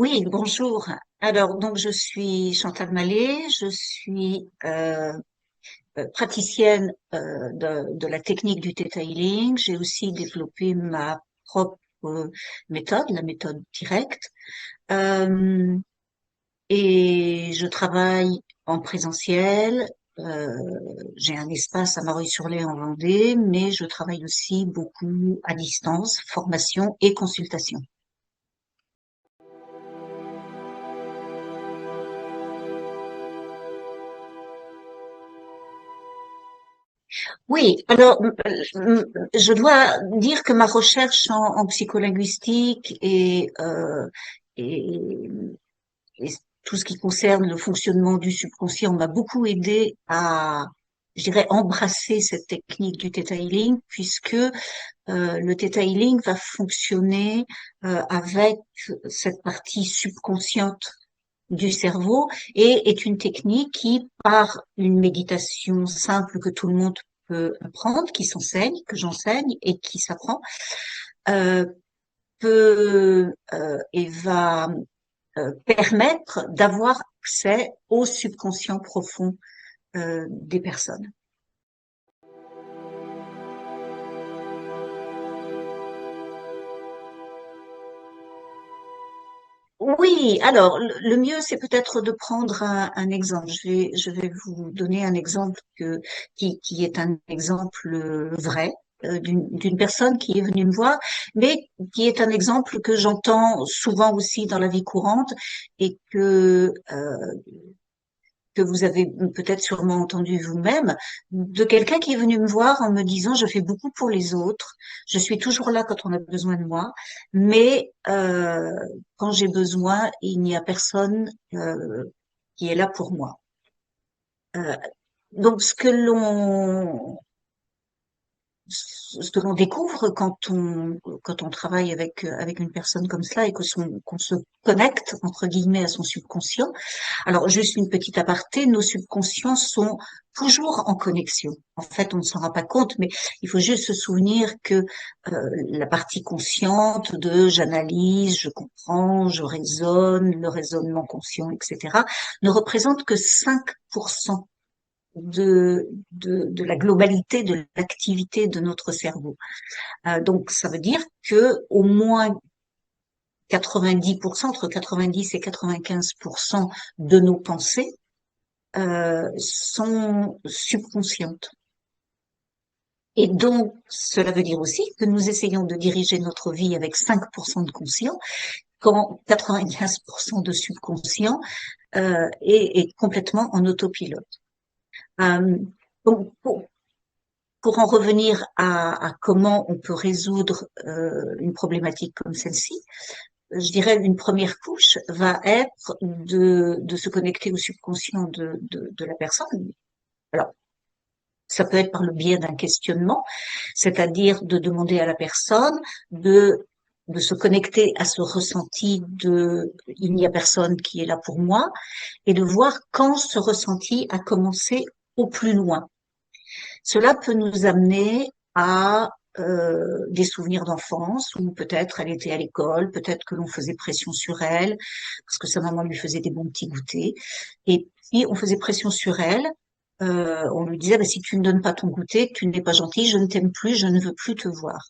Oui, bonjour. Alors, donc, je suis Chantal Mallet, je suis praticienne de la technique du Theta Healing. J'ai aussi développé ma propre méthode, la méthode directe. Euh, et je travaille en présentiel. Euh, j'ai un espace à Mareuil-sur-Lay en Vendée, mais je travaille aussi beaucoup à distance, formation et consultation. Oui, alors je dois dire que ma recherche en psycholinguistique et, et tout ce qui concerne le fonctionnement du subconscient m'a beaucoup aidé à, je dirais, embrasser cette technique du Theta Healing, puisque le Theta Healing va fonctionner avec cette partie subconsciente du cerveau et est une technique qui, par une méditation simple que tout le monde peut apprendre, qui s'enseigne, que j'enseigne et qui s'apprend, euh, peut et va permettre d'avoir accès au subconscient profond des personnes. Oui, alors le mieux c'est peut-être de prendre un exemple. Je vais vous donner un exemple qui est un exemple vrai d'une personne qui est venue me voir, mais qui est un exemple que j'entends souvent aussi dans la vie courante et que vous avez peut-être sûrement entendu vous-même, de quelqu'un qui est venu me voir en me disant, je fais beaucoup pour les autres, je suis toujours là quand on a besoin de moi, mais quand j'ai besoin, il n'y a personne qui est là pour moi. Euh, donc ce que l'on découvre quand on travaille avec une personne comme cela et qu'on se connecte entre guillemets à son subconscient. Alors juste une petite aparté, nos subconscients sont toujours en connexion. En fait, on ne s'en rend pas compte, mais il faut juste se souvenir que la partie consciente de j'analyse, je comprends, je raisonne, le raisonnement conscient, etc., ne représente que 5% de la globalité de l'activité de notre cerveau. Donc, ça veut dire que au moins 90%, entre 90 et 95% de nos pensées sont subconscientes. Et donc, cela veut dire aussi que nous essayons de diriger notre vie avec 5% de conscient, quand 95% de subconscient est complètement en autopilote. Euh, donc, pour en revenir à comment on peut résoudre une problématique comme celle-ci, je dirais une première couche va être de se connecter au subconscient de la personne. Alors, ça peut être par le biais d'un questionnement, c'est-à-dire de demander à la personne de se connecter à ce ressenti de il n'y a personne qui est là pour moi et de voir quand ce ressenti a commencé au plus loin. Cela peut nous amener à des souvenirs d'enfance où peut-être elle était à l'école, peut-être que l'on faisait pression sur elle parce que sa maman lui faisait des bons petits goûters et puis on faisait pression sur elle. On lui disait bah, si tu ne donnes pas ton goûter, tu n'es pas gentil, je ne t'aime plus, je ne veux plus te voir.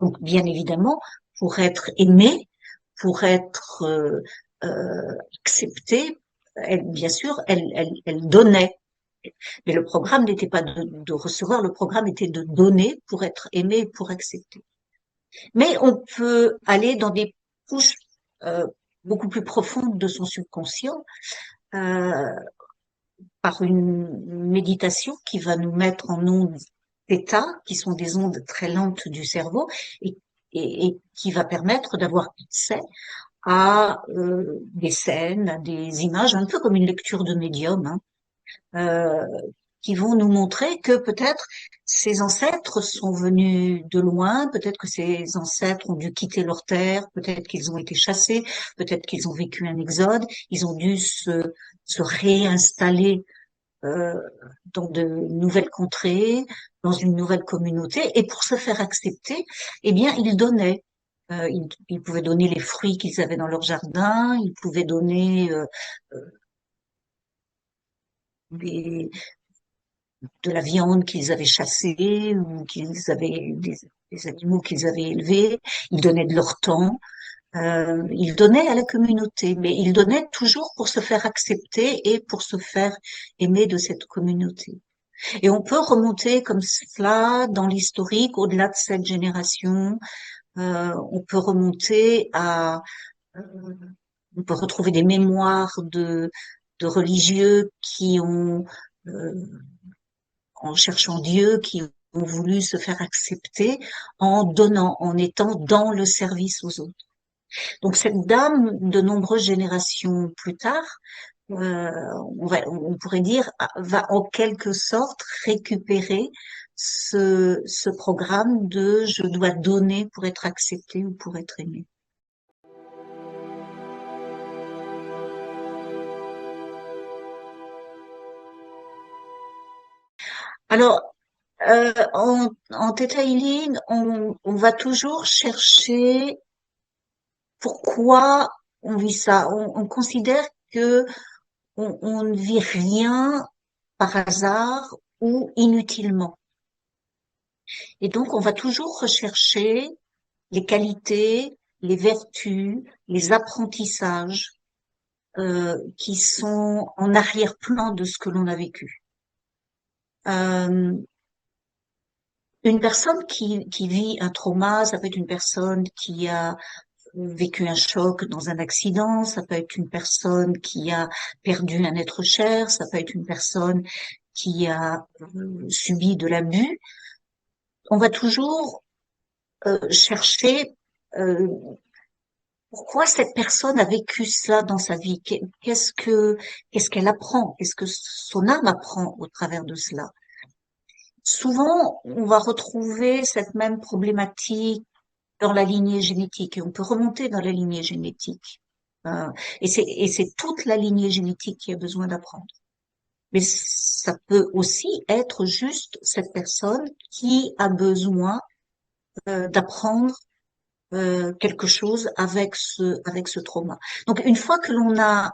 Donc bien évidemment, pour être aimée, pour être acceptée, bien sûr, elle donnait. Mais le programme n'était pas de recevoir, le programme était de donner pour être aimé, pour accepter. Mais on peut aller dans des couches euh, beaucoup plus profondes de son subconscient euh, par une méditation qui va nous mettre en ondes θ, qui sont des ondes très lentes du cerveau, et qui va permettre d'avoir accès à des scènes, à des images, un peu comme une lecture de médium, hein, euh, qui vont nous montrer que peut-être ces ancêtres sont venus de loin, peut-être que ces ancêtres ont dû quitter leur terre, peut-être qu'ils ont été chassés, peut-être qu'ils ont vécu un exode, ils ont dû se réinstaller euh, dans de nouvelles contrées, dans une nouvelle communauté, et pour se faire accepter, eh bien, ils donnaient. Ils pouvaient donner les fruits qu'ils avaient dans leur jardin, ils pouvaient donner des, de la viande qu'ils avaient chassée ou qu'ils avaient des animaux qu'ils avaient élevés. Ils donnaient de leur temps. Ils donnaient à la communauté, mais ils donnaient toujours pour se faire accepter et pour se faire aimer de cette communauté. Et on peut remonter comme cela dans l'historique, au-delà de cette génération. On peut remonter à, euh, on peut retrouver des mémoires de religieux qui ont, euh, en cherchant Dieu, qui ont voulu se faire accepter en donnant, en étant dans le service aux autres. Donc cette dame, de nombreuses générations plus tard, euh, on pourrait dire, va en quelque sorte récupérer ce programme de je dois donner pour être accepté ou pour être aimé. Alors, en Theta Healing, on va toujours chercher pourquoi on vit ça. On considère que on ne vit rien par hasard ou inutilement. Et donc, on va toujours rechercher les qualités, les vertus, les apprentissages qui sont en arrière-plan de ce que l'on a vécu. Euh, une personne qui vit un trauma, ça peut être une personne qui a vécu un choc dans un accident, ça peut être une personne qui a perdu un être cher, ça peut être une personne qui a subi de l'abus. On va toujours chercher euh, pourquoi cette personne a vécu cela dans sa vie, qu'est-ce qu'elle apprend, qu'est-ce que son âme apprend au travers de cela. Souvent, on va retrouver cette même problématique dans la lignée génétique et on peut remonter dans la lignée génétique. Euh, et c'est toute la lignée génétique qui a besoin d'apprendre. Mais ça peut aussi être juste cette personne qui a besoin d'apprendre quelque chose avec ce trauma. Donc une fois que l'on a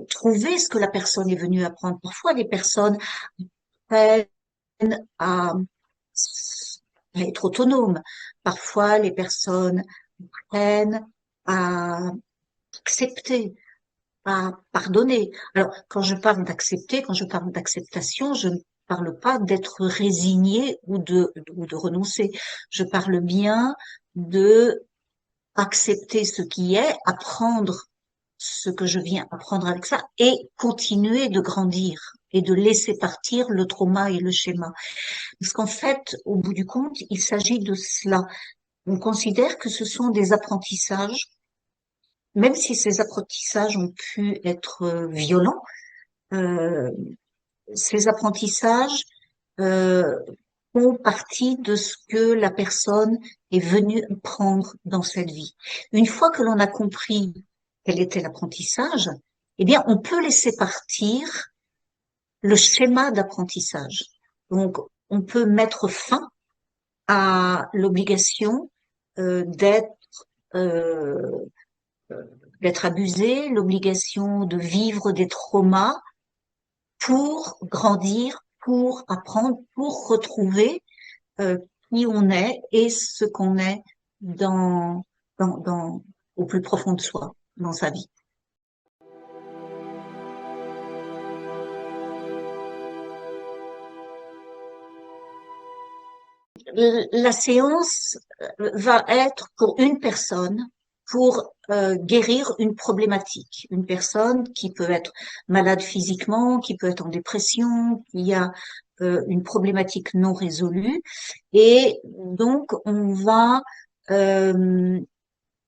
trouvé ce que la personne est venue apprendre, parfois les personnes apprennent à, à être autonomes, parfois les personnes apprennent à accepter, à pardonner. Alors quand je parle d'acceptation, je ne parle pas d'être résigné ou de renoncer. Je parle bien de accepter ce qui est, apprendre ce que je viens apprendre avec ça et continuer de grandir et de laisser partir le trauma et le schéma. Parce qu'en fait, au bout du compte, il s'agit de cela. On considère que ce sont des apprentissages, même si ces apprentissages ont pu être violents, euh, ces apprentissages euh, font partie de ce que la personne est venue prendre dans cette vie. Une fois que l'on a compris quel était l'apprentissage, eh bien, on peut laisser partir le schéma d'apprentissage. Donc, on peut mettre fin à l'obligation d'être euh, d'être abusé, l'obligation de vivre des traumas pour grandir, pour apprendre, pour retrouver euh, qui on est et ce qu'on est dans, au plus profond de soi, dans sa vie. La séance va être pour une personne pour guérir une problématique. Une personne qui peut être malade physiquement, qui peut être en dépression, qui a une problématique non résolue. Et donc, on va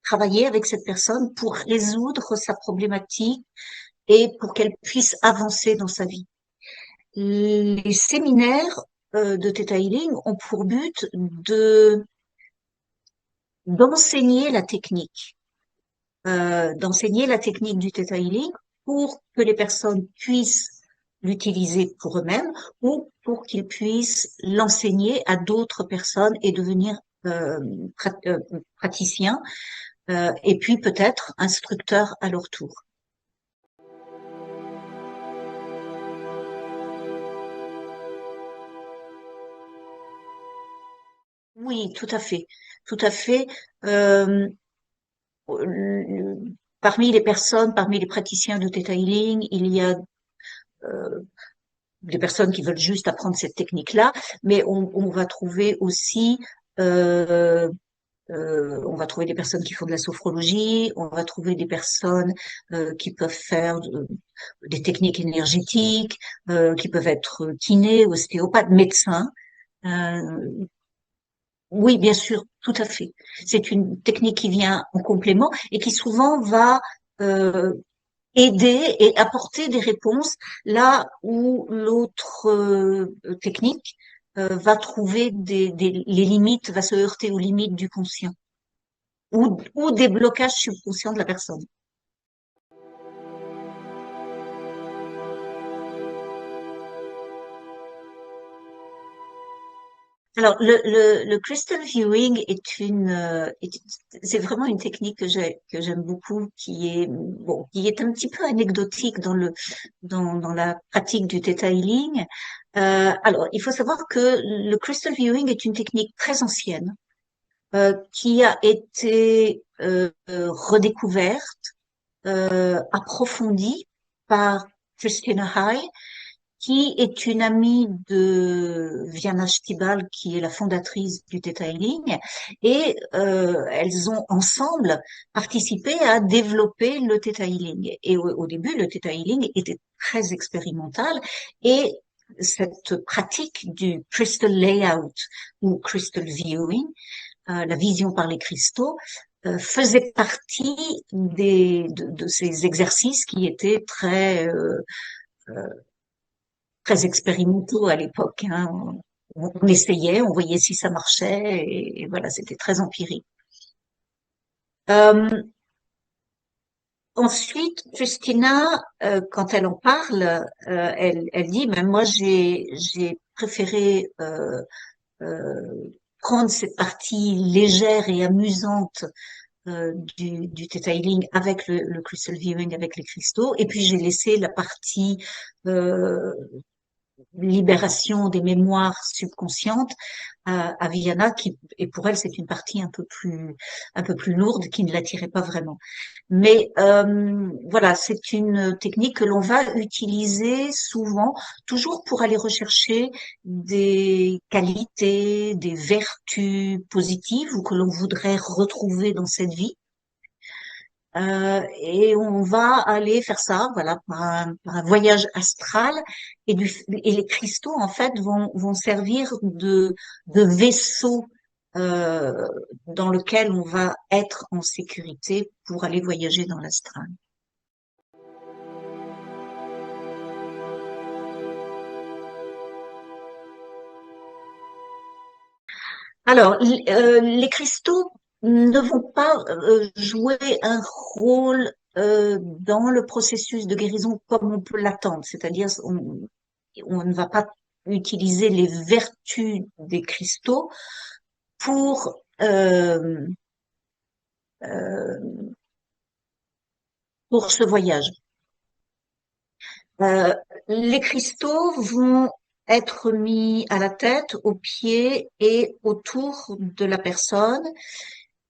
travailler avec cette personne pour résoudre sa problématique et pour qu'elle puisse avancer dans sa vie. Les séminaires de Theta Healing ont pour but d'enseigner la technique, d'enseigner la technique du Theta Healing pour que les personnes puissent l'utiliser pour eux-mêmes ou pour qu'ils puissent l'enseigner à d'autres personnes et devenir euh, praticiens, et puis peut-être instructeurs à leur tour. Oui, tout à fait, tout à fait. Euh, le- parmi les praticiens de Theta Healing, il y a euh, des personnes qui veulent juste apprendre cette technique-là, mais on va trouver aussi euh, on va trouver des personnes qui font de la sophrologie, on va trouver des personnes qui peuvent faire des techniques énergétiques, qui peuvent être kinés, ostéopathes, médecins. Euh, oui, bien sûr, tout à fait. C'est une technique qui vient en complément et qui souvent va euh, aider et apporter des réponses là où l'autre technique va trouver les limites, va se heurter aux limites du conscient ou des blocages subconscients de la personne. Alors, le crystal viewing c'est vraiment une technique que j'aime beaucoup, qui est, bon, qui est un petit peu anecdotique dans la pratique du Theta Healing. Alors, il faut savoir que le crystal viewing est une technique très ancienne, qui a été redécouverte, approfondie par Christina High, qui est une amie de Viana Stibal, qui est la fondatrice du Theta Healing, et elles ont ensemble participé à développer le Theta Healing. Et au début, le Theta Healing était très expérimental, et cette pratique du crystal layout ou crystal viewing, la vision par les cristaux, faisait partie de ces exercices qui étaient très expérimentaux à l'époque, hein. On essayait, on voyait si ça marchait, et voilà, c'était très empirique. Euh, Ensuite, Christina, quand elle en parle, elle dit, mais moi j'ai préféré prendre cette partie légère et amusante du Theta Healing avec le crystal viewing, avec les cristaux, et puis j'ai laissé la partie euh, libération des mémoires subconscientes à Viana, et pour elle, c'est une partie un peu plus lourde qui ne l'attirait pas vraiment. Mais voilà, c'est une technique que l'on va utiliser souvent, toujours pour aller rechercher des qualités, des vertus positives ou que l'on voudrait retrouver dans cette vie. Et on va aller faire ça, voilà, par un voyage astral, et les cristaux en fait vont servir de vaisseau euh, dans lequel on va être en sécurité pour aller voyager dans l'astral. Alors, les cristaux ne vont pas jouer un rôle dans le processus de guérison comme on peut l'attendre, c'est-à-dire on ne va pas utiliser les vertus des cristaux pour euh, pour ce voyage. Euh, les cristaux vont être mis à la tête, aux pieds et autour de la personne,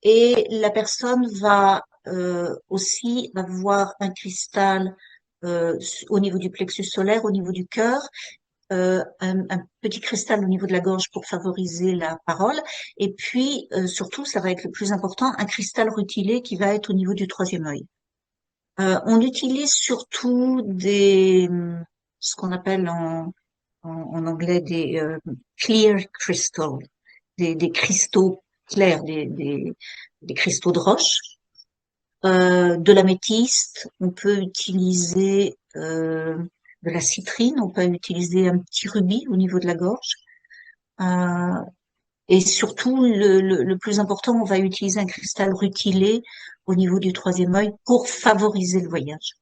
et la personne va aussi avoir un cristal au niveau du plexus solaire, au niveau du cœur, un petit cristal au niveau de la gorge pour favoriser la parole, et puis surtout, ça va être le plus important, un cristal rutilé qui va être au niveau du troisième œil. On utilise surtout ce qu'on appelle en anglais des clear crystals, des cristaux clairs, des cristaux de roche, de l'améthyste. On peut utiliser de la citrine, on peut utiliser un petit rubis au niveau de la gorge. Euh, et surtout, le plus important, on va utiliser un cristal rutilé au niveau du troisième œil pour favoriser le voyage.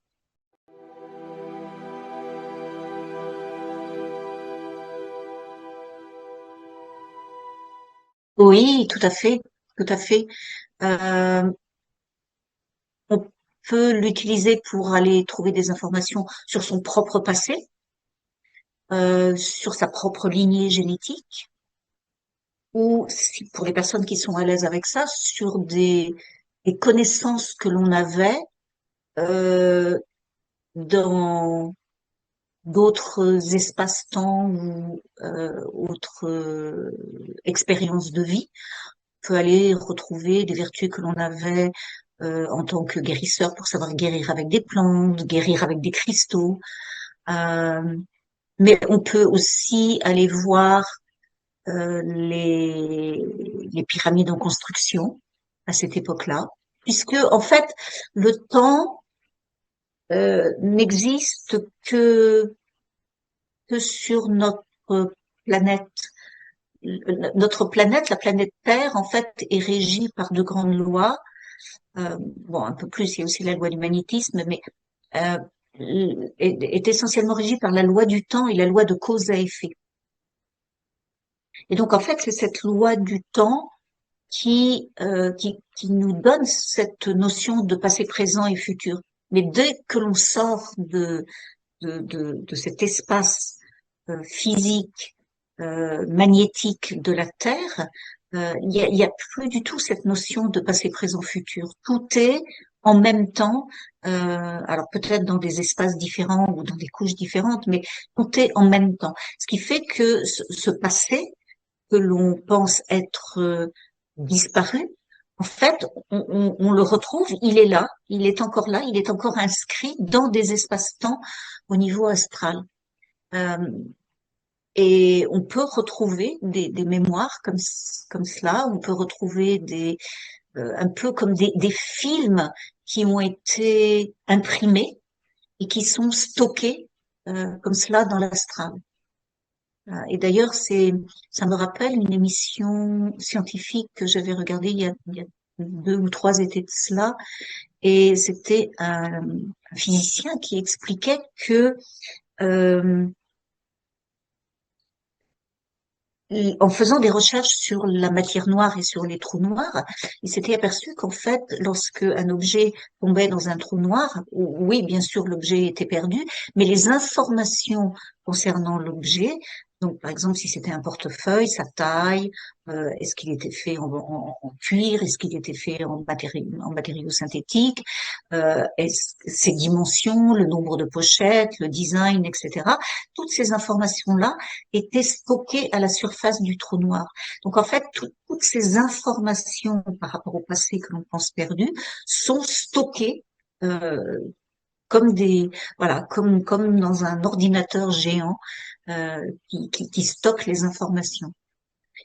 Oui, tout à fait, tout à fait. Euh, on peut l'utiliser pour aller trouver des informations sur son propre passé, sur sa propre lignée génétique, ou si, pour les personnes qui sont à l'aise avec ça, sur des connaissances que l'on avait euh, dans d'autres espaces-temps ou autres expériences de vie. On peut aller retrouver des vertus que l'on avait en tant que guérisseur pour savoir guérir avec des plantes, guérir avec des cristaux. Euh, mais on peut aussi aller voir les pyramides en construction à cette époque-là, puisque en fait le temps n'existe que sur notre planète. Notre planète, la planète Terre, en fait, est régie par de grandes lois. Bon, un peu plus, il y a aussi la loi du magnétisme, mais euh, est essentiellement régie par la loi du temps et la loi de cause à effet. Et donc, en fait, c'est cette loi du temps qui nous donne cette notion de passé, présent et futur. Mais dès que l'on sort de cet espace physique, magnétique de la Terre, il y a plus du tout cette notion de passé, présent, futur. Tout est en même temps, alors peut-être dans des espaces différents ou dans des couches différentes, mais tout est en même temps. Ce qui fait que ce passé que l'on pense être disparu, en fait, on le retrouve, il est là, il est encore là, il est encore inscrit dans des espaces-temps au niveau astral. Euh, et on peut retrouver des mémoires comme cela, on peut retrouver un peu comme des films qui ont été imprimés et qui sont stockés comme cela dans l'astral. Et d'ailleurs, ça me rappelle une émission scientifique que j'avais regardée il y a 2 ou 3 étés de cela, et c'était un physicien qui expliquait que euh, en faisant des recherches sur la matière noire et sur les trous noirs, il s'était aperçu qu'en fait, lorsque un objet tombait dans un trou noir, oui, bien sûr, l'objet était perdu, mais les informations concernant l'objet, donc par exemple, si c'était un portefeuille, sa taille, est-ce qu'il était fait en cuir, est-ce qu'il était fait en matériaux synthétiques, ses dimensions, le nombre de pochettes, le design, etc. Toutes ces informations-là étaient stockées à la surface du trou noir. Donc en fait, toutes ces informations par rapport au passé que l'on pense perdu sont stockées euh, comme des voilà comme dans un ordinateur géant qui stocke les informations.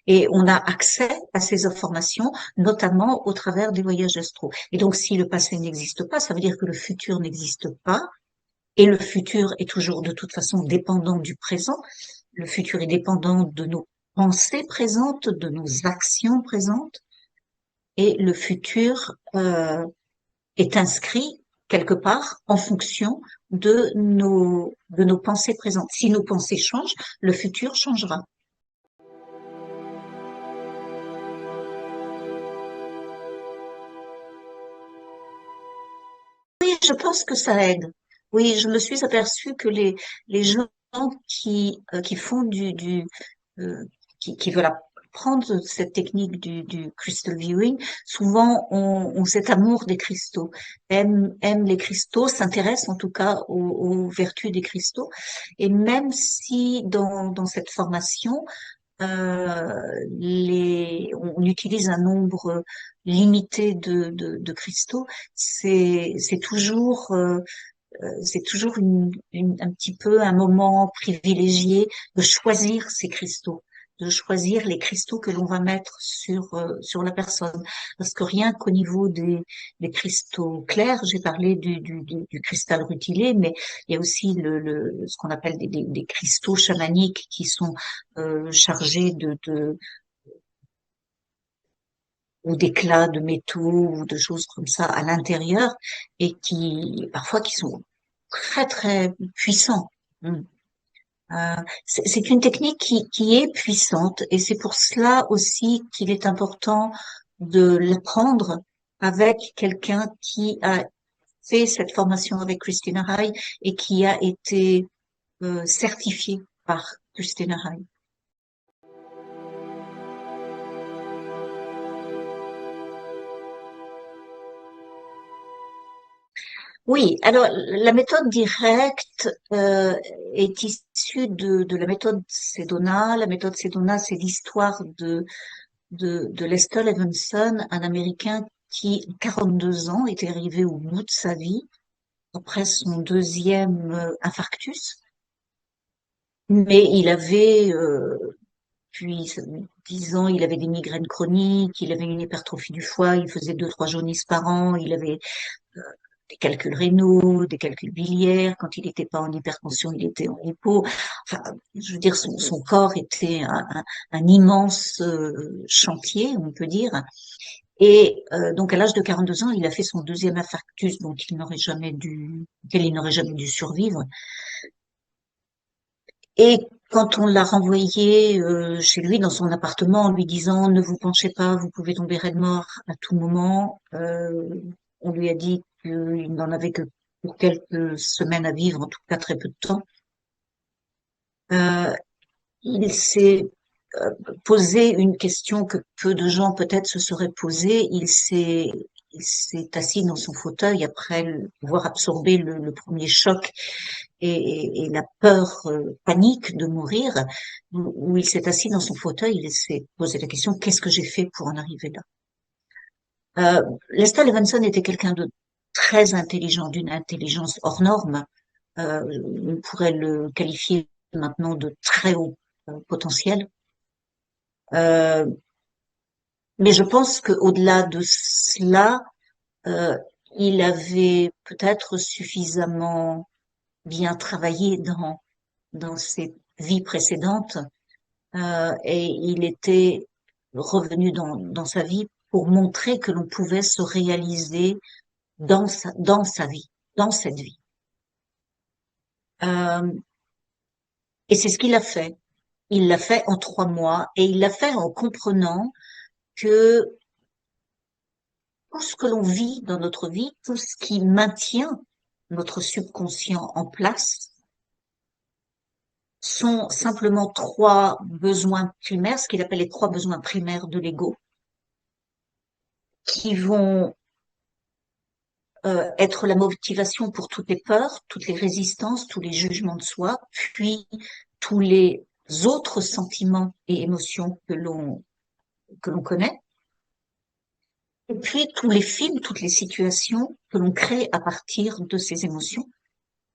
Et on a accès à ces informations, notamment au travers des voyages astraux. Et donc, si le passé n'existe pas, ça veut dire que le futur n'existe pas, et le futur est toujours de toute façon dépendant du présent. Le futur est dépendant de nos pensées présentes, de nos actions présentes. Et le futur est inscrit quelque part en fonction de nos pensées présentes. Si nos pensées changent, le futur changera. Oui, je pense que ça aide. Oui, je me suis aperçue que les gens qui font euh, qui veulent apprendre cette technique du crystal viewing, souvent ont cet amour des cristaux, aiment les cristaux, s'intéressent en tout cas aux vertus des cristaux. Et même si dans cette formation, on utilise un nombre limité de cristaux, c'est toujours un petit peu un moment privilégié de choisir ces cristaux, de choisir les cristaux que l'on va mettre sur la personne. Parce que rien qu'au niveau des cristaux clairs, j'ai parlé du cristal rutilé, mais il y a aussi ce qu'on appelle des cristaux chamaniques qui sont chargés ou d'éclats de métaux ou de choses comme ça à l'intérieur et qui parfois qui sont très très puissants. Mm. C'est une technique qui est puissante et c'est pour cela aussi qu'il est important de l'apprendre avec quelqu'un qui a fait cette formation avec Christina High et qui a été certifié par Christina High. Oui, alors la méthode directe est issue de la méthode Sedona. La méthode Sedona, c'est l'histoire de Lester Levinson, un Américain qui, à 42 ans, était arrivé au bout de sa vie après son deuxième infarctus. Mais il avait, puis 10 ans, il avait des migraines chroniques, il avait une hypertrophie du foie, il faisait 2, 3 jaunisses par an, il avait des calculs rénaux, des calculs biliaires. Quand il n'était pas en hypertension, il était en hypo. Enfin, je veux dire, son corps était un immense chantier, on peut dire. Et donc, à l'âge de 42 ans, il a fait son deuxième infarctus, donc auquel il n'aurait jamais dû survivre. Et quand on l'a renvoyé chez lui dans son appartement en lui disant ne vous penchez pas, vous pouvez tomber raide mort à tout moment, on lui a dit qu'il n'en avait que pour quelques semaines à vivre, en tout cas très peu de temps. Euh, il s'est posé une question que peu de gens peut-être se seraient posée. Il s'est assis dans son fauteuil après avoir absorbé le premier choc et la peur panique de mourir, où il s'est assis dans son fauteuil, il s'est posé la question, qu'est-ce que j'ai fait pour en arriver là? Lester Levinson était quelqu'un de très intelligent, d'une intelligence hors norme. On pourrait le qualifier maintenant de très haut potentiel. Euh, mais je pense qu'au-delà de cela, euh, il avait peut-être suffisamment bien travaillé dans ses vies précédentes et il était revenu dans sa vie pour montrer que l'on pouvait se réaliser dans sa vie, dans cette vie. Euh, et c'est ce qu'il a fait. Il l'a fait en 3 mois et il l'a fait en comprenant que tout ce que l'on vit dans notre vie, tout ce qui maintient notre subconscient en place, sont simplement 3 besoins primaires, ce qu'il appelle les 3 besoins primaires de l'ego, qui vont être la motivation pour toutes les peurs, toutes les résistances, tous les jugements de soi, puis tous les autres sentiments et émotions que l'on connaît, et puis tous les films, toutes les situations que l'on crée à partir de ces émotions,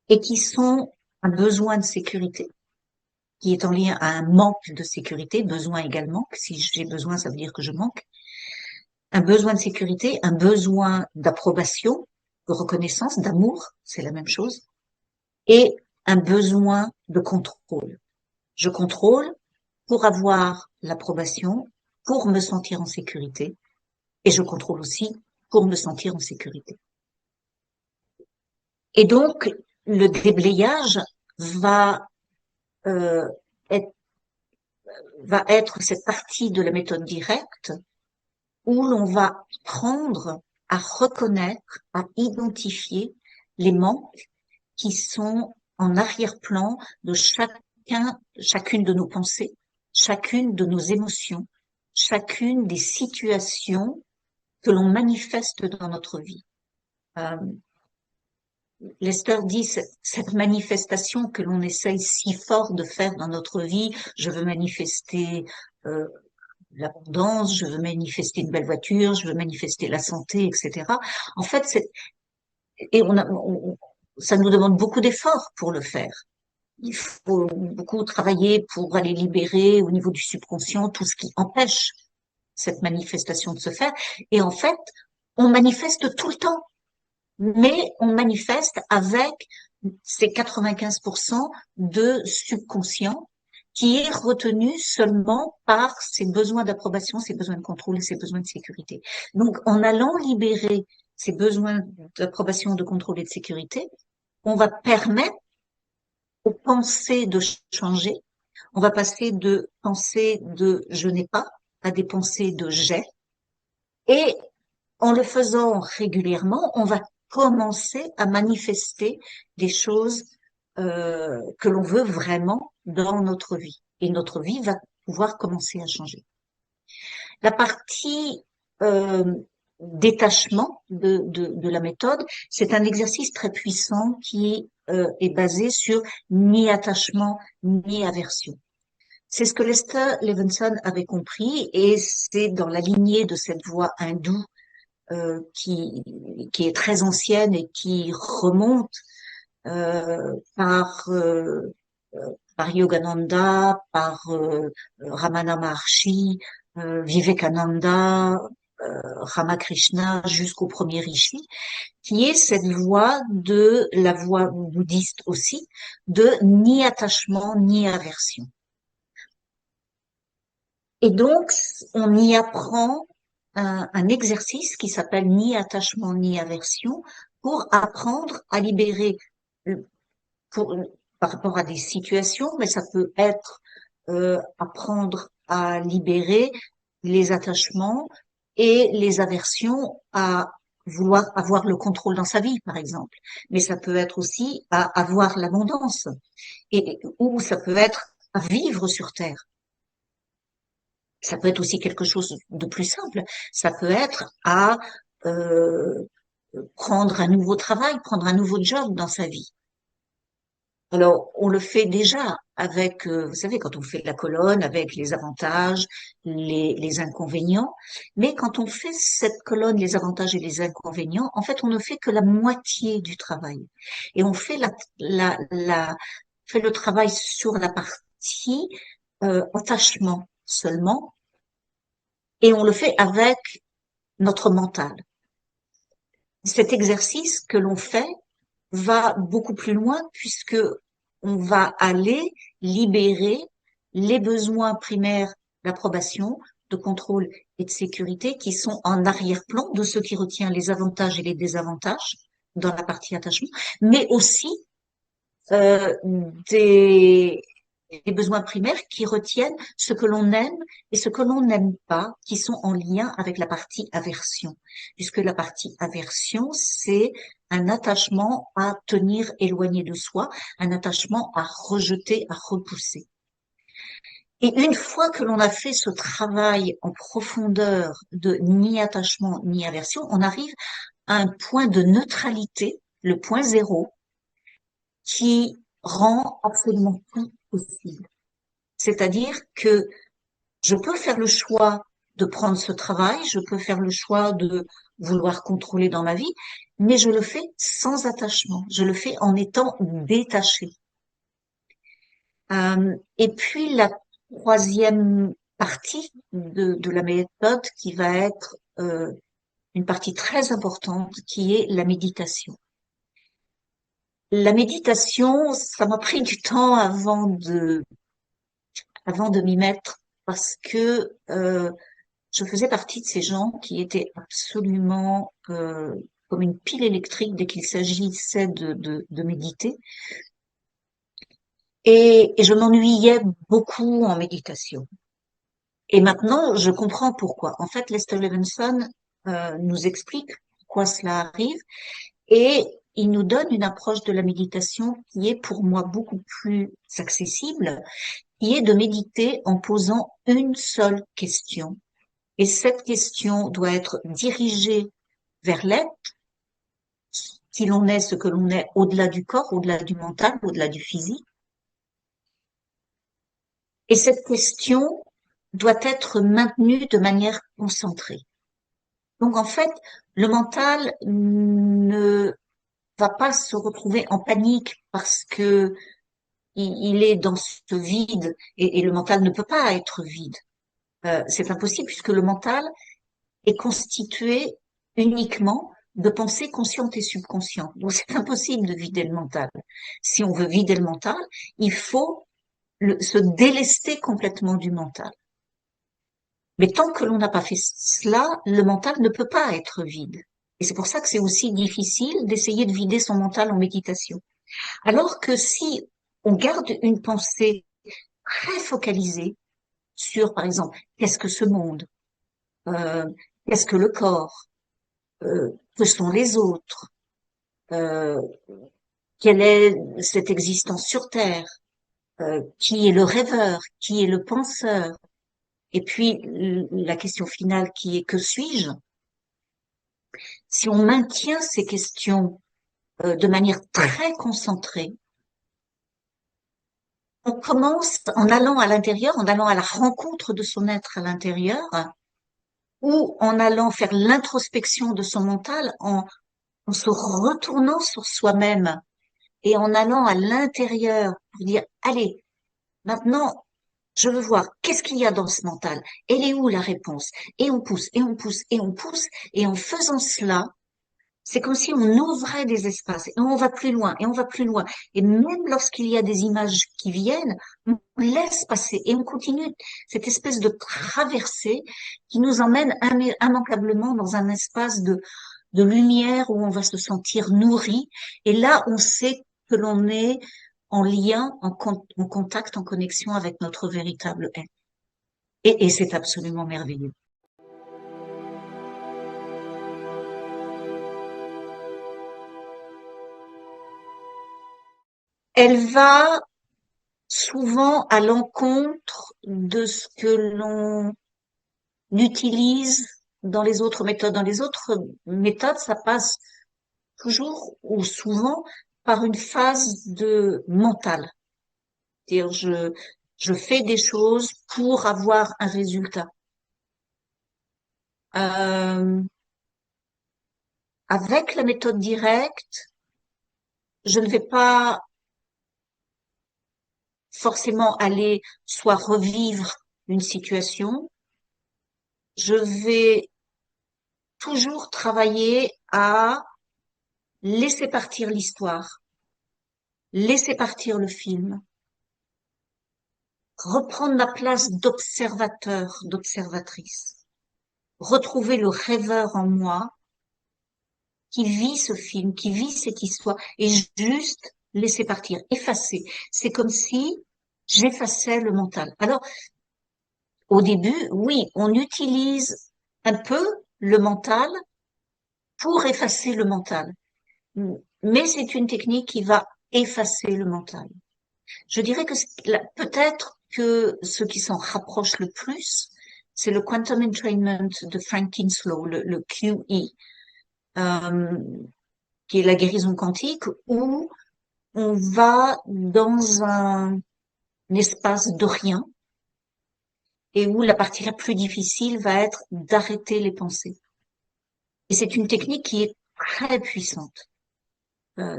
et qui sont un besoin de sécurité, qui est en lien à un manque de sécurité, besoin également, que si j'ai besoin, ça veut dire que je manque, un besoin de sécurité, un besoin d'approbation, de reconnaissance, d'amour, c'est la même chose, et un besoin de contrôle. Je contrôle pour avoir l'approbation, pour me sentir en sécurité, et je contrôle aussi pour me sentir en sécurité. Et donc, le déblayage va euh, être, va être cette partie de la méthode directe où l'on va apprendre à reconnaître, à identifier les manques qui sont en arrière-plan de chacune de nos pensées, chacune de nos émotions, chacune des situations que l'on manifeste dans notre vie. Euh, Lester dit cette manifestation que l'on essaye si fort de faire dans notre vie, je veux manifester euh, l'abondance, je veux manifester une belle voiture, je veux manifester la santé, etc. En fait, et ça nous demande beaucoup d'efforts pour le faire. Il faut beaucoup travailler pour aller libérer au niveau du subconscient tout ce qui empêche cette manifestation de se faire. Et en fait, on manifeste tout le temps, mais on manifeste avec ces 95% de subconscient qui est retenu seulement par ses besoins d'approbation, ses besoins de contrôle et ses besoins de sécurité. Donc, en allant libérer ces besoins d'approbation, de contrôle et de sécurité, on va permettre aux pensées de changer. On va passer de pensées de je n'ai pas à des pensées de j'ai. Et en le faisant régulièrement, on va commencer à manifester des choses que l'on veut vraiment dans notre vie. Et notre vie va pouvoir commencer à changer. La partie euh, détachement de la méthode, c'est un exercice très puissant qui est basé sur ni attachement ni aversion. C'est ce que Lester Levinson avait compris et c'est dans la lignée de cette voie hindoue qui est très ancienne et qui remonte euh, par euh, par Yogananda, par Ramana Maharshi, Vivekananda, Ramakrishna, jusqu'au premier rishi, qui est cette voie de la voie bouddhiste aussi, de ni attachement ni aversion. Et donc, on y apprend un exercice qui s'appelle ni attachement ni aversion pour apprendre à libérer pour, par rapport à des situations, mais ça peut être apprendre à libérer les attachements et les aversions à vouloir avoir le contrôle dans sa vie, par exemple. Mais ça peut être aussi à avoir l'abondance ou ça peut être à vivre sur Terre. Ça peut être aussi quelque chose de plus simple. Ça peut être à euh, prendre un nouveau travail, prendre un nouveau job dans sa vie. Alors, on le fait déjà avec, vous savez, quand on fait la colonne, avec les avantages, les inconvénients. Mais quand on fait cette colonne, les avantages et les inconvénients, en fait, on ne fait que la moitié du travail. Et on fait fait le travail sur la partie attachement seulement, et on le fait avec notre mental. Cet exercice que l'on fait va beaucoup plus loin puisque on va aller libérer les besoins primaires d'approbation, de contrôle et de sécurité qui sont en arrière-plan de ce qui retient les avantages et les désavantages dans la partie attachement, mais aussi euh, des, des besoins primaires qui retiennent ce que l'on aime et ce que l'on n'aime pas, qui sont en lien avec la partie aversion, puisque la partie aversion, c'est un attachement à tenir éloigné de soi, un attachement à rejeter, à repousser. Et une fois que l'on a fait ce travail en profondeur de ni attachement ni aversion, on arrive à un point de neutralité, le point zéro, qui rend absolument tout possible. C'est-à-dire que je peux faire le choix de prendre ce travail, je peux faire le choix de vouloir contrôler dans ma vie, mais je le fais sans attachement, je le fais en étant détaché. Et puis la troisième partie de la méthode qui va être une partie très importante, qui est la méditation. La méditation, ça m'a pris du temps avant de m'y mettre parce que je faisais partie de ces gens qui étaient absolument comme une pile électrique dès qu'il s'agissait de méditer. Et je m'ennuyais beaucoup en méditation. Et maintenant, je comprends pourquoi. En fait, Lester Levinson nous explique pourquoi cela arrive et il nous donne une approche de la méditation qui est pour moi beaucoup plus accessible, qui est de méditer en posant une seule question. Et cette question doit être dirigée vers l'être, qui l'on est, ce que l'on est, au-delà du corps, au-delà du mental, au-delà du physique. Et cette question doit être maintenue de manière concentrée. Donc en fait, le mental ne va pas se retrouver en panique parce que il est dans ce vide et le mental ne peut pas être vide. C'est impossible puisque le mental est constitué uniquement de pensées conscientes et subconscientes. Donc c'est impossible de vider le mental. Si on veut vider le mental, il faut se délester complètement du mental. Mais tant que l'on n'a pas fait cela, le mental ne peut pas être vide. Et c'est pour ça que c'est aussi difficile d'essayer de vider son mental en méditation. Alors que si on garde une pensée très focalisée sur, par exemple, qu'est-ce que ce monde, euh, qu'est-ce que le corps, que sont les autres, euh, quelle est cette existence sur Terre, qui est le rêveur, qui est le penseur, et puis la question finale qui est que suis-je? Si on maintient ces questions de manière très concentrée, on commence en allant à l'intérieur, en allant à la rencontre de son être à l'intérieur, ou en allant faire l'introspection de son mental, en se retournant sur soi-même et en allant à l'intérieur pour dire, allez, maintenant, je veux voir qu'est-ce qu'il y a dans ce mental, elle est où la réponse? Et on pousse, et on pousse, et on pousse, et en faisant cela, c'est comme si on ouvrait des espaces et on va plus loin et on va plus loin. Et même lorsqu'il y a des images qui viennent, on laisse passer et on continue cette espèce de traversée qui nous emmène immanquablement dans un espace de lumière où on va se sentir nourri. Et là, on sait que l'on est en lien, en contact, en connexion avec notre véritable être. Et c'est absolument merveilleux. Elle va souvent à l'encontre de ce que l'on utilise dans les autres méthodes. Dans les autres méthodes, ça passe toujours ou souvent par une phase de mental. C'est-à-dire, je fais des choses pour avoir un résultat. Euh, Avec la méthode directe, je ne vais pas forcément aller soit revivre une situation, je vais toujours travailler à laisser partir l'histoire, laisser partir le film, reprendre ma place d'observateur, d'observatrice, retrouver le rêveur en moi qui vit ce film, qui vit cette histoire, et juste laisser partir, effacer. C'est comme si j'effaçais le mental. Alors, au début, oui, on utilise un peu le mental pour effacer le mental. Mais c'est une technique qui va effacer le mental. Je dirais que peut-être que ce qui s'en rapproche le plus, c'est le Quantum Entrainment de Frank Kinslow, le QE, euh, qui est la guérison quantique, où on va dans un espace de rien et où la partie la plus difficile va être d'arrêter les pensées. Et c'est une technique qui est très puissante,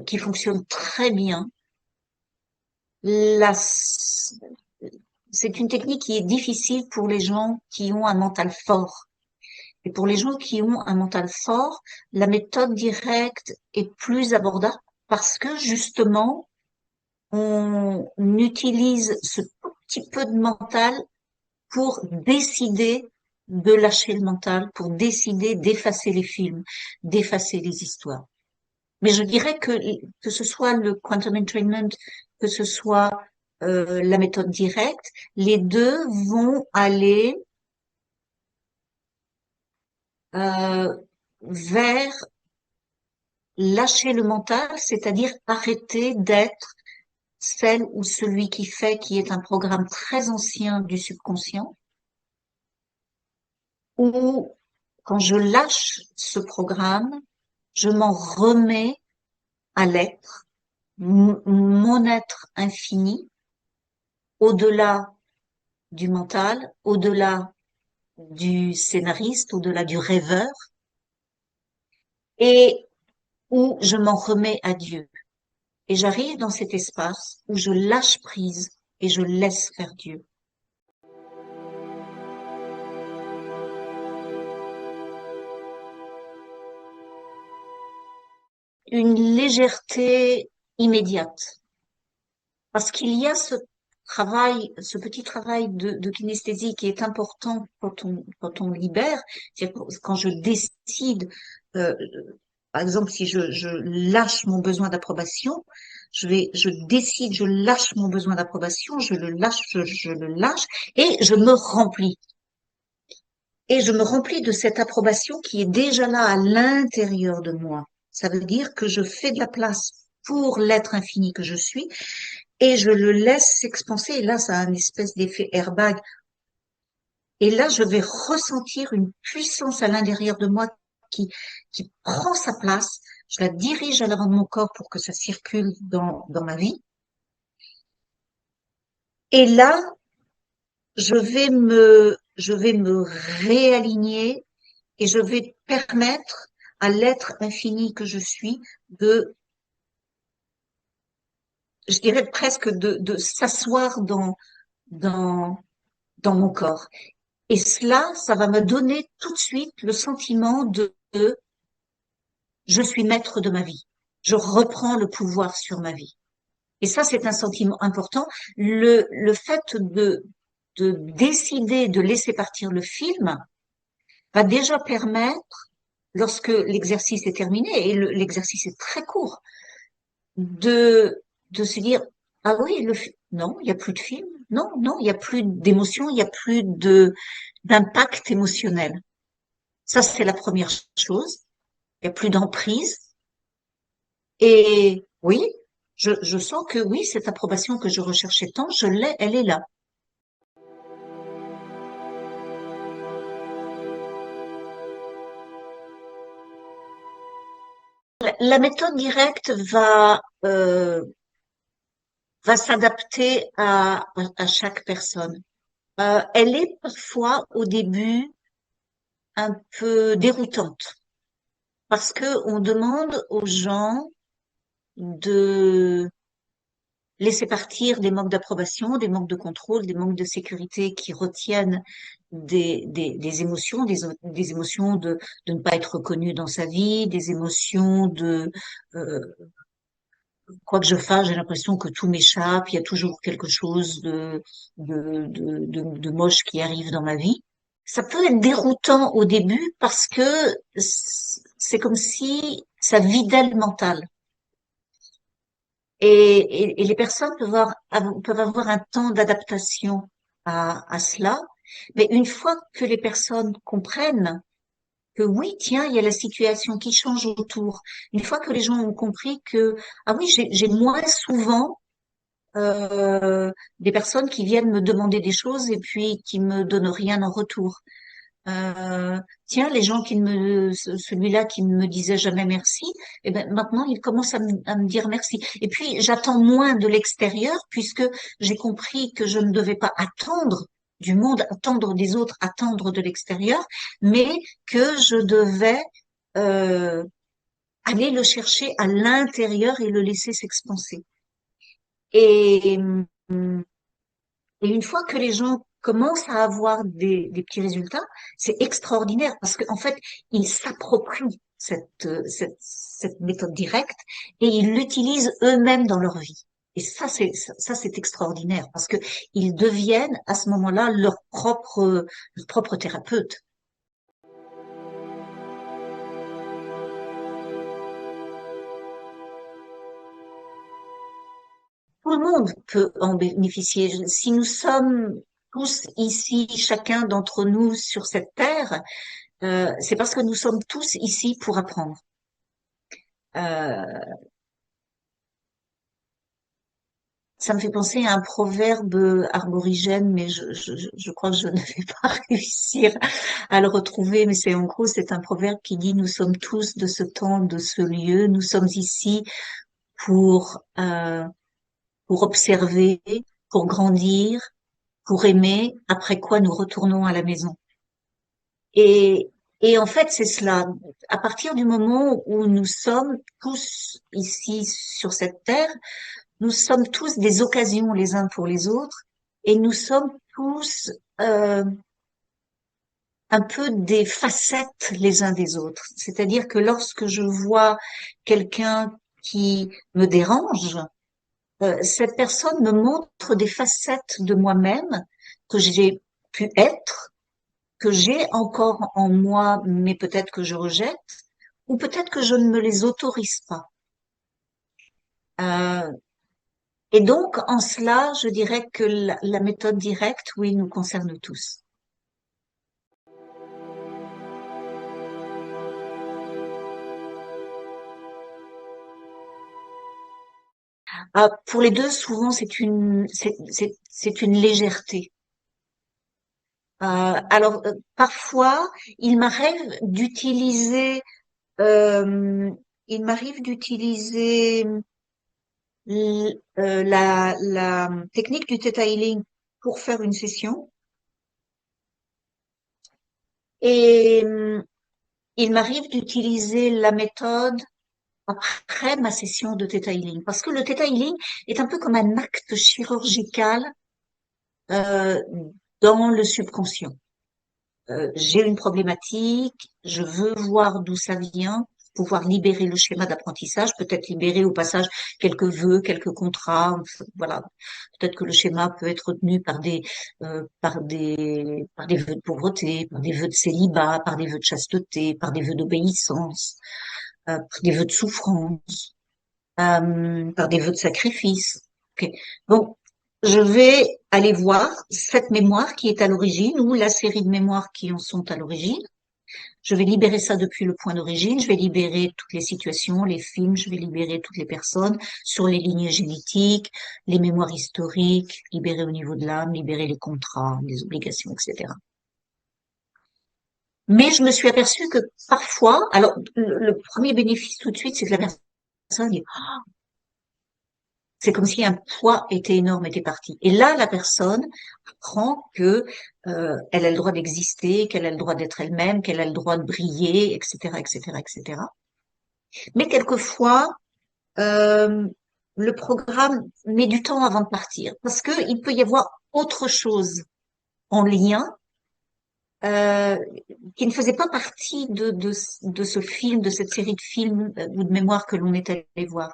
qui fonctionne très bien. La, c'est une technique qui est difficile pour les gens qui ont un mental fort. Et pour les gens qui ont un mental fort, la méthode directe est plus abordable parce que justement, on utilise ce tout petit peu de mental pour décider de lâcher le mental, pour décider d'effacer les films, d'effacer les histoires. Mais je dirais que ce soit le quantum entrainment, que ce soit la méthode directe, les deux vont aller euh, vers lâcher le mental, c'est-à-dire arrêter d'être celle ou celui qui fait, qui est un programme très ancien du subconscient, où quand je lâche ce programme, je m'en remets à l'être, mon être infini, au-delà du mental, au-delà du scénariste, au-delà du rêveur, et où je m'en remets à Dieu. Et j'arrive dans cet espace où je lâche prise et je laisse faire Dieu. Une légèreté immédiate. Parce qu'il y a ce petit travail de kinesthésie qui est important quand on libère. C'est-à-dire quand je décide, euh, par exemple, si je lâche mon besoin d'approbation, je décide, je lâche mon besoin d'approbation, je le lâche, je le lâche, et je me remplis. Et je me remplis de cette approbation qui est déjà là à l'intérieur de moi. Ça veut dire que je fais de la place pour l'être infini que je suis et je le laisse s'expanser. Et là, ça a un espèce d'effet airbag. Et là, je vais ressentir une puissance à l'intérieur de moi qui, qui prend sa place. Je la dirige à l'avant de mon corps pour que ça circule dans ma vie. Et là, je vais me réaligner et je vais permettre à l'être infini que je suis de, je dirais presque de s'asseoir dans, dans mon corps. Et cela, ça va me donner tout de suite le sentiment de je suis maître de ma vie. Je reprends le pouvoir sur ma vie. Et ça, c'est un sentiment important. Le fait de décider de laisser partir le film va déjà permettre, lorsque l'exercice est terminé, et l'exercice est très court, de se dire, ah oui, non, il n'y a plus de film. Non, non, il n'y a plus d'émotion, il n'y a plus d'impact émotionnel. Ça, c'est la première chose. Il n'y a plus d'emprise. Et oui, je sens que oui, cette approbation que je recherchais tant, je l'ai, elle est là. La méthode directe va s'adapter à chaque personne. Elle est parfois au début un peu déroutante parce que on demande aux gens de laisser partir des manques d'approbation, des manques de contrôle, des manques de sécurité qui retiennent des émotions, des émotions de ne pas être reconnu dans sa vie, des émotions euh, quoi que je fasse, j'ai l'impression que tout m'échappe, il y a toujours quelque chose de moche qui arrive dans ma vie. Ça peut être déroutant au début parce que c'est comme si ça vidait le mental. Et les personnes peuvent avoir un temps d'adaptation à cela. Mais une fois que les personnes comprennent que oui, tiens, il y a la situation qui change autour. Une fois que les gens ont compris que, ah oui, j'ai moins souvent des personnes qui viennent me demander des choses et puis qui me donnent rien en retour. Tiens, les gens celui-là qui ne me disait jamais merci, eh ben maintenant il commence à me dire merci. Et puis j'attends moins de l'extérieur puisque j'ai compris que je ne devais pas attendre du monde, attendre des autres, attendre de l'extérieur, mais que je devais euh, aller le chercher à l'intérieur et le laisser s'expanser. Et, hum, et une fois que les gens commencent à avoir des petits résultats, c'est extraordinaire parce qu'en fait, ils s'approprient cette méthode directe et ils l'utilisent eux-mêmes dans leur vie. Et ça, c'est extraordinaire parce que ils deviennent à ce moment-là leur propre thérapeute. Tout le monde peut en bénéficier. Si nous sommes tous ici, chacun d'entre nous sur cette terre, c'est parce que nous sommes tous ici pour apprendre. Euh, Ça me fait penser à un proverbe arborigène, mais je crois que je ne vais pas réussir à le retrouver. Mais c'est en gros, c'est un proverbe qui dit: nous sommes tous de ce temps, de ce lieu. Nous sommes ici pour euh, pour observer, pour grandir, pour aimer. Après quoi, nous retournons à la maison. Et et en fait, c'est cela. À partir du moment où nous sommes tous ici sur cette terre, nous sommes tous des occasions les uns pour les autres et nous sommes tous euh, un peu des facettes les uns des autres. C'est-à-dire que lorsque je vois quelqu'un qui me dérange, cette personne me montre des facettes de moi-même que j'ai pu être, que j'ai encore en moi, mais peut-être que je rejette, ou peut-être que je ne me les autorise pas. Euh, et donc, en cela, je dirais que la méthode directe, oui, nous concerne tous. Pour les deux, souvent, c'est une légèreté. Parfois, il m'arrive d'utiliser, euh, il m'arrive d'utiliser la technique du Theta Healing pour faire une session. Et il m'arrive d'utiliser la méthode après ma session de Theta Healing. Parce que le Theta Healing est un peu comme un acte chirurgical euh, dans le subconscient. J'ai une problématique, je veux voir d'où ça vient, pouvoir libérer le schéma d'apprentissage, peut-être libérer au passage quelques vœux, quelques contrats, voilà. Peut-être que le schéma peut être retenu par des vœux de pauvreté, par des vœux de célibat, par des vœux de chasteté, par des vœux d'obéissance, par des vœux de souffrance, par des vœux de sacrifice. Ok. Donc, je vais aller voir cette mémoire qui est à l'origine ou la série de mémoires qui en sont à l'origine. Je vais libérer ça depuis le point d'origine. Je vais libérer toutes les situations, les films. Je vais libérer toutes les personnes sur les lignées génétiques, les mémoires historiques, libérer au niveau de l'âme, libérer les contrats, les obligations, etc. Mais je me suis aperçue que parfois, alors le premier bénéfice tout de suite, c'est que la personne dit c'est comme si un poids était énorme, était parti. Et là, la personne apprend que elle a le droit d'exister, qu'elle a le droit d'être elle-même, qu'elle a le droit de briller, etc., etc., etc. Mais quelquefois, euh, le programme met du temps avant de partir parce que il peut y avoir autre chose en lien euh, qui ne faisait pas partie de ce film, de cette série de films ou de mémoires que l'on est allé voir,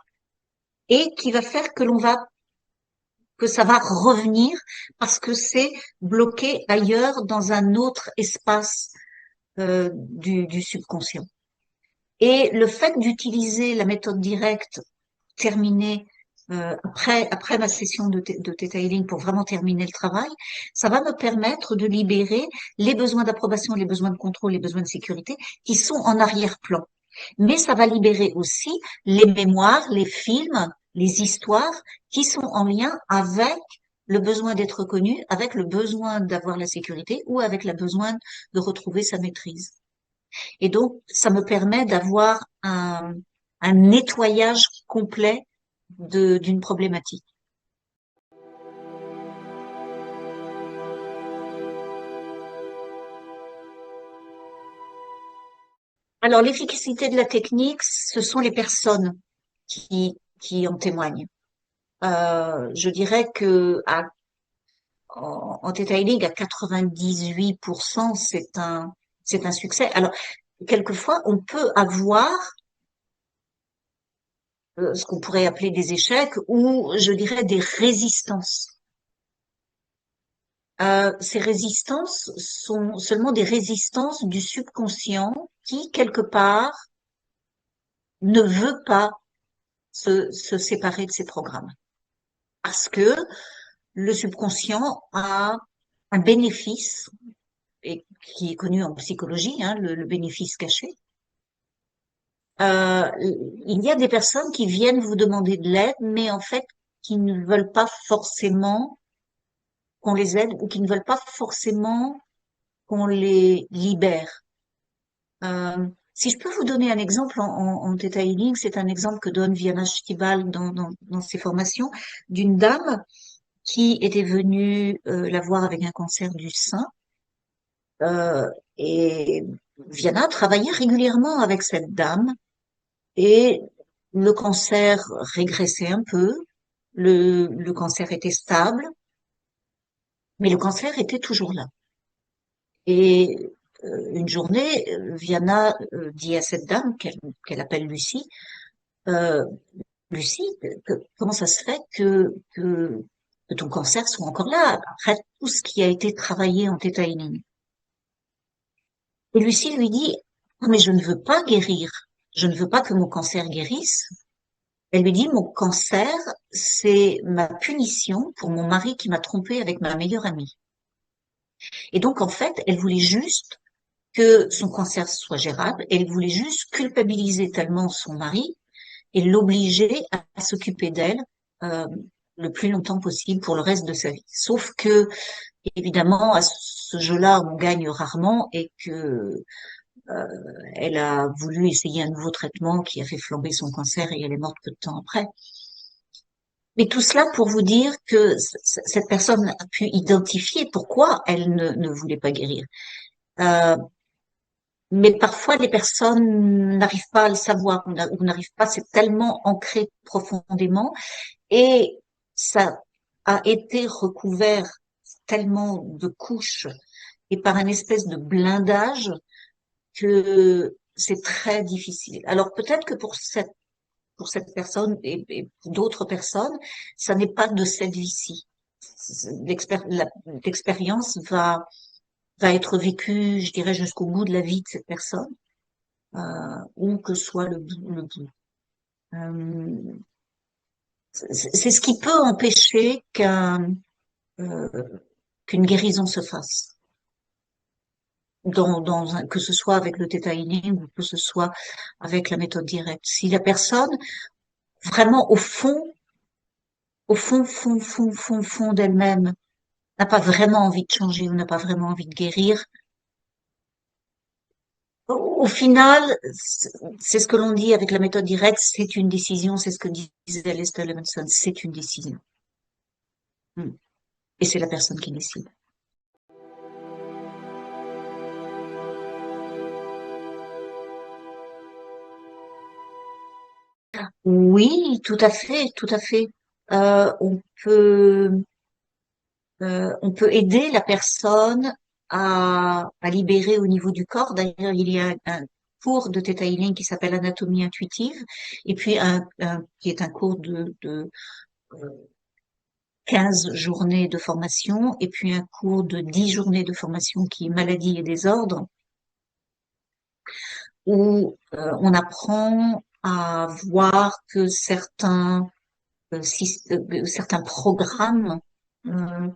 et qui va faire que ça va revenir parce que c'est bloqué ailleurs dans un autre espace du subconscient. Et le fait d'utiliser la méthode directe terminée après ma session de Theta Healing pour vraiment terminer le travail, ça va me permettre de libérer les besoins d'approbation, les besoins de contrôle, les besoins de sécurité qui sont en arrière-plan. Mais ça va libérer aussi les mémoires, les films, les histoires qui sont en lien avec le besoin d'être connu, avec le besoin d'avoir la sécurité ou avec le besoin de retrouver sa maîtrise. Et donc, ça me permet d'avoir un nettoyage complet d'une problématique. Alors, l'efficacité de la technique, ce sont les personnes qui en témoignent. Je dirais que en Theta Healing, à 98%, c'est un succès. Alors, quelquefois, on peut avoir ce qu'on pourrait appeler des échecs ou, je dirais, des résistances. Ces résistances sont seulement des résistances du subconscient qui, quelque part, ne veut pas se séparer de ses programmes. Parce que le subconscient a un bénéfice, et qui est connu en psychologie, hein, le bénéfice caché. Il y a des personnes qui viennent vous demander de l'aide, mais en fait, qui ne veulent pas forcément qu'on les aide ou qui ne veulent pas forcément qu'on les libère. Si je peux vous donner un exemple en Theta Healing, c'est un exemple que donne Viana Stibal dans ses formations d'une dame qui était venue la voir avec un cancer du sein. Euh, et Viana travaillait régulièrement avec cette dame et le cancer régressait un peu, le cancer était stable, mais le cancer était toujours là. Et une journée, Viana dit à cette dame qu'elle appelle Lucie, euh, Lucie, comment ça se fait que ton cancer soit encore là après tout ce qui a été travaillé en Theta Healing? Et Lucie lui dit, ah, mais je ne veux pas guérir, je ne veux pas que mon cancer guérisse, Elle lui dit, mon cancer, c'est ma punition pour mon mari qui m'a trompée avec ma meilleure amie. Et donc, en fait, elle voulait juste que son cancer soit gérable. Elle voulait juste culpabiliser tellement son mari et l'obliger à s'occuper d'elle euh, le plus longtemps possible pour le reste de sa vie. Sauf que, évidemment, à ce jeu-là, on gagne rarement et que elle a voulu essayer un nouveau traitement qui a fait flamber son cancer et elle est morte peu de temps après. Mais tout cela pour vous dire que cette personne a pu identifier pourquoi elle ne voulait pas guérir. Euh, mais parfois, les personnes n'arrivent pas à le savoir, ou n'arrivent pas, c'est tellement ancré profondément, et ça a été recouvert tellement de couches et par un espèce de blindage que c'est très difficile. Alors peut-être que pour cette personne et pour d'autres personnes, ça n'est pas de cette vie-ci. L'expérience va être vécue, je dirais, jusqu'au bout de la vie de cette personne, où que soit le bout. Euh, c'est ce qui peut empêcher euh, qu'une guérison se fasse. Que ce soit avec le Theta Healing ou que ce soit avec la méthode directe. Si la personne, vraiment au fond d'elle-même, n'a pas vraiment envie de changer ou n'a pas vraiment envie de guérir, au final, c'est ce que l'on dit avec la méthode directe, c'est une décision, c'est ce que disait Lester Levinson, c'est une décision. Mm. Et c'est la personne qui décide. Oui, tout à fait, tout à fait. Euh, on peut, on peut aider la personne à libérer au niveau du corps. D'ailleurs, il y a un cours de Theta Healing qui s'appelle Anatomie intuitive, et puis qui est un cours de 15 journées de formation, et puis un cours de 10 journées de formation qui est maladie et désordre, où on apprend à voir que certains programmes euh,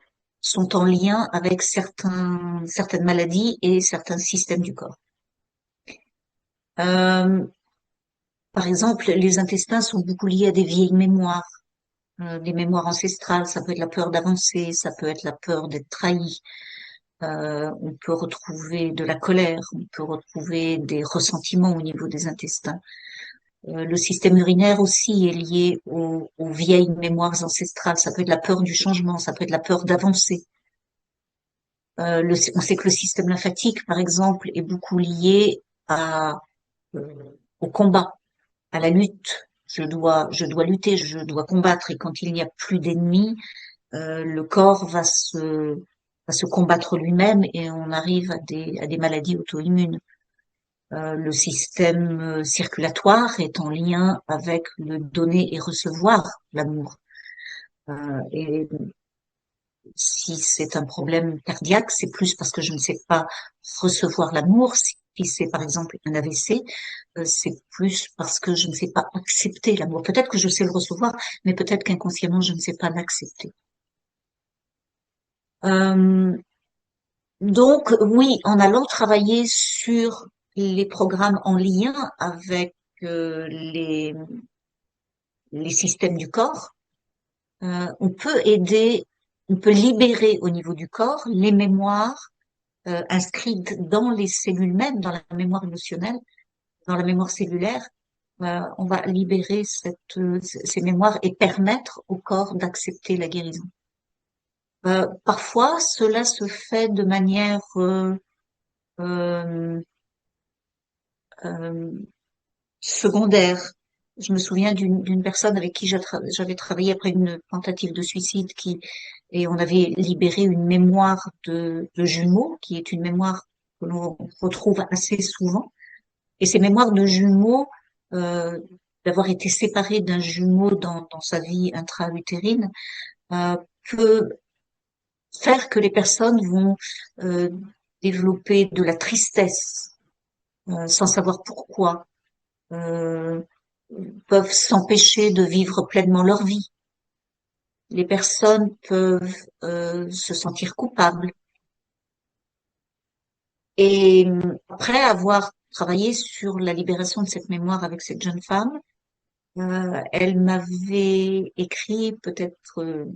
sont en lien avec certaines maladies et certains systèmes du corps. Euh, Par exemple, les intestins sont beaucoup liés à des vieilles mémoires, des mémoires ancestrales. Ça peut être la peur d'avancer, ça peut être la peur d'être trahi. On peut retrouver de la colère, on peut retrouver des ressentiments au niveau des intestins. Le système urinaire aussi est lié aux vieilles mémoires ancestrales. Ça peut être la peur du changement, ça peut être la peur d'avancer. On sait que le système lymphatique, par exemple, est beaucoup lié euh, au combat, à la lutte. Je dois lutter, je dois combattre. Et quand il n'y a plus d'ennemis, le corps va se combattre lui-même et on arrive à des maladies auto-immunes. Le système circulatoire est en lien avec le donner et recevoir l'amour. Et si c'est un problème cardiaque, c'est plus parce que je ne sais pas recevoir l'amour. Si c'est par exemple un AVC, c'est plus parce que je ne sais pas accepter l'amour. Peut-être que je sais le recevoir, mais peut-être qu'inconsciemment je ne sais pas l'accepter. Euh, donc oui, en allant travailler sur les programmes en lien avec les systèmes du corps, on peut libérer au niveau du corps les mémoires inscrites dans les cellules mêmes, dans la mémoire émotionnelle, dans la mémoire cellulaire. On va libérer ces mémoires et permettre au corps d'accepter la guérison. Parfois, cela se fait de manière euh, euh, secondaire. Je me souviens d'une personne avec qui j'avais travaillé après une tentative de suicide et on avait libéré une mémoire de jumeaux, qui est une mémoire que l'on retrouve assez souvent. Et ces mémoires de jumeaux, euh, d'avoir été séparé d'un jumeau dans sa vie intra-utérine, euh, peut faire que les personnes vont euh, développer de la tristesse sans savoir pourquoi. Euh, peuvent s'empêcher de vivre pleinement leur vie. Les personnes peuvent se sentir coupables. Et après avoir travaillé sur la libération de cette mémoire avec cette jeune femme, elle m'avait écrit peut-être